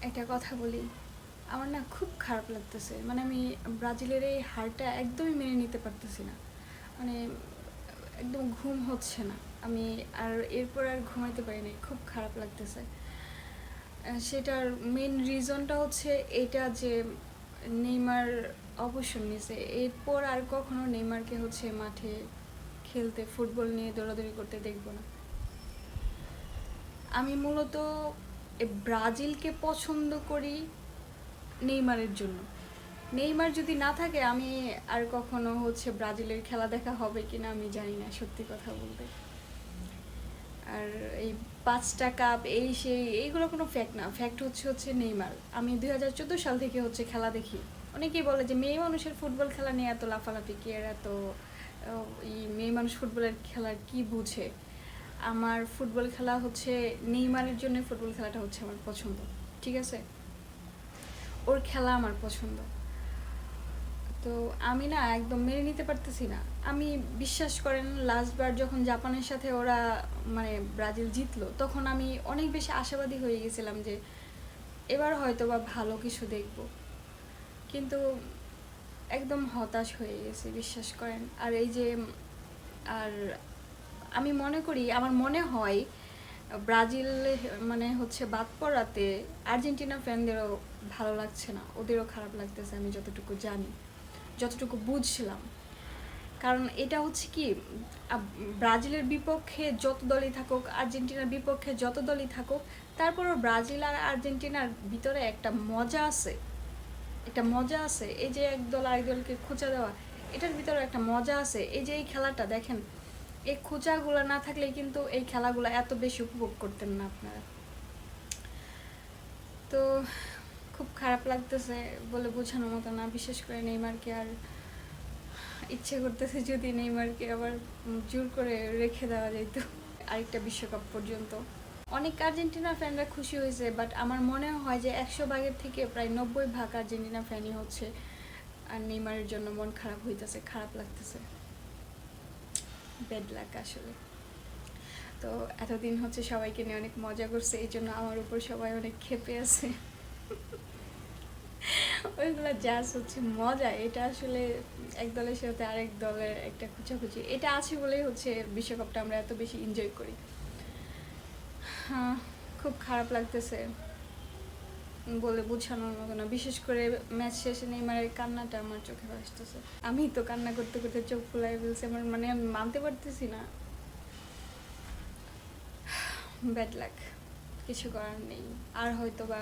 একটা কথা বলি, আমার না খুব খারাপ লাগতেছে। মানে আমি ব্রাজিলের এই হারটা একদমই মেনে নিতে পারতেছি না। মানে একদম ঘুম হচ্ছে না। আমি আর এরপর আর ঘুমাইতে পারি নাই, খুব খারাপ লাগতেছে। সেটার মেন রিজনটা হচ্ছে এটা যে নেইমার অবসর নিয়েছে, এরপর আর কখনো নেইমারকে হচ্ছে মাঠে খেলতে, ফুটবল নিয়ে দৌড়াদৌড়ি করতে দেখবো না। আমি মূলত ব্রাজিলকে পছন্দ করি নেইমারের জন্য। নেইমার যদি না থাকে আমি আর কখনো হচ্ছে ব্রাজিলের খেলা দেখা হবে কিনা আমি জানি না, সত্যি কথা বলতে। আর এই 5টা কাপ এই সেই এইগুলো কোনো ফ্যাক্ট না, ফ্যাক্ট হচ্ছে নেইমার। আমি 2014 সাল থেকে হচ্ছে খেলা দেখি। অনেকেই বলে যে মেয়ে মানুষের ফুটবল খেলা নিয়ে এত লাফালাফি, কি এর এত এই মেয়ে মানুষ ফুটবলের খেলার কি বুঝে। আমার ফুটবল খেলা হচ্ছে নেইমারের জন্য, ফুটবল খেলাটা হচ্ছে আমার পছন্দ, ঠিক আছে? ওর খেলা আমার পছন্দ। তো আমি না একদম মেনে নিতে পারতেছি না। আমি, বিশ্বাস করেন, লাস্টবার যখন জাপানের সাথে ওরা মানে ব্রাজিল জিতলো, তখন আমি অনেক বেশি আশাবাদী হয়ে গেছিলাম যে এবার হয়তো বা ভালো কিছু দেখব। কিন্তু একদম হতাশ হয়ে গেছি, বিশ্বাস করেন। আর এই যে আর আমি মনে করি, আমার মনে হয় ব্রাজিল মানে হচ্ছে বাদ পড়াতে আর্জেন্টিনা ফ্যানদেরও ভালো লাগছে না, ওদেরও খারাপ লাগতেছে, আমি যতটুকু জানি, যতটুকু বুঝছিলাম। কারণ এটা হচ্ছে কি, ব্রাজিলের বিপক্ষে যত দলই থাকুক, আর্জেন্টিনার বিপক্ষে যত দলই থাকুক, তারপরও ব্রাজিল আর আর্জেন্টিনার ভিতরে একটা মজা আছে, একটা মজা আছে। এই যে এক দল আরেক দলকে খোঁচা দেওয়া, এটার ভিতরে একটা মজা আছে। এই যে এই খেলাটা দেখেন, এই খোঁচাগুলো না থাকলে কিন্তু এই খেলাগুলো এত বেশি উপভোগ করতেন না আপনারা। তো খুব খারাপ লাগতেছে, বলে বোঝানোর মতো না। বিশেষ করে নেইমারকে, আর ইচ্ছে করতেছে যদি নেইমারকে আবার জোর করে রেখে দেওয়া যেত আরেকটা বিশ্বকাপ পর্যন্ত। অনেক আর্জেন্টিনা ফ্যানরা খুশি হয়েছে, বাট আমার মনে হয় যে 100 ভাগের থেকে প্রায় 90 ভাগ আর্জেন্টিনা ফ্যানই হচ্ছে আর নেইমারের জন্য মন খারাপ হইতেছে, খারাপ লাগতেছে। ব্যাড লাক আসলে। তো এতদিন হচ্ছে সবাইকে নিয়ে অনেক মজা করছে, এই জন্য আমার উপর সবাই অনেক ক্ষেপে আছে। ওইগুলো জাস্ট হচ্ছে মজা, এটা আসলে এক দলের সাথে আরেক দলের একটা খুঁচাখুচি, এটা আছে বলেই হচ্ছে বিশ্বকাপটা আমরা এত বেশি এনজয় করি। হ্যাঁ, খুব খারাপ লাগতেছে, বলে বোঝানোর মতো না। বিশেষ করে ম্যাচ শেষে নেইমারের কান্নাটা আমার চোখে ভাসতেছে। আমি তো কান্না করতে করতে চোখ ফুলাই ফেলছি, আমার মানে আমি মানতে পারতেছি না। ব্যাড লাক, কিছু করার নেই। আর হয়তো বা